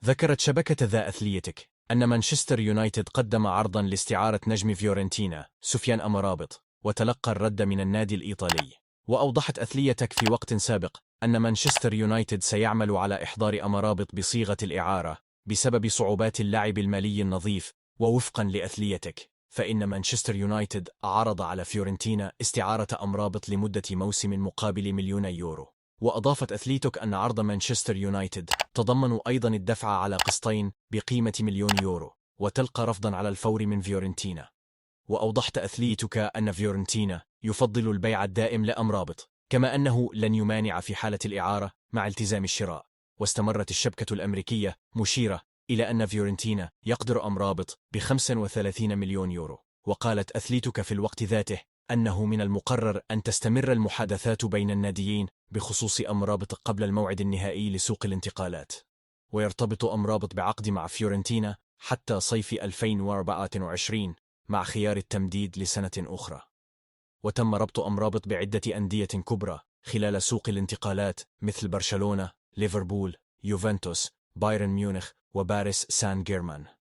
ذكرت شبكة ذا أثليتيك أن مانشستر يونايتد قدم عرضا لاستعارة نجم فيورنتينا سفيان أمرابط، وتلقى الرد من النادي الإيطالي. وأوضحت أثليتك في وقت سابق أن مانشستر يونايتد سيعمل على إحضار أمرابط بصيغة الإعارة بسبب صعوبات اللعب المالي النظيف. ووفقا لأثليتك، فإن مانشستر يونايتد عرض على فيورنتينا استعارة أمرابط لمدة موسم مقابل €1,000,000. وأضافت أثليتك أن عرض مانشستر يونايتد تضمن أيضا الدفع على قسطين بقيمة €1,000,000، وتلقى رفضا على الفور من فيورنتينا. وأوضحت أثليتك أن فيورنتينا يفضل البيع الدائم لأمرابط، كما أنه لن يمانع في حالة الإعارة مع التزام الشراء. واستمرت الشبكة الأمريكية مشيرة إلى أن فيورنتينا يقدر أمرابط ب35 مليون يورو. وقالت أثليتك في الوقت ذاته أنه من المقرر أن تستمر المحادثات بين الناديين بخصوص أمرابط قبل الموعد النهائي لسوق الانتقالات، ويرتبط أمرابط بعقد مع فيورنتينا حتى صيف 2024 مع خيار التمديد لسنة أخرى. وتم ربط أمرابط بعدة أندية كبرى خلال سوق الانتقالات مثل برشلونة، ليفربول، يوفنتوس، بايرن ميونخ، وباريس سان جيرمان.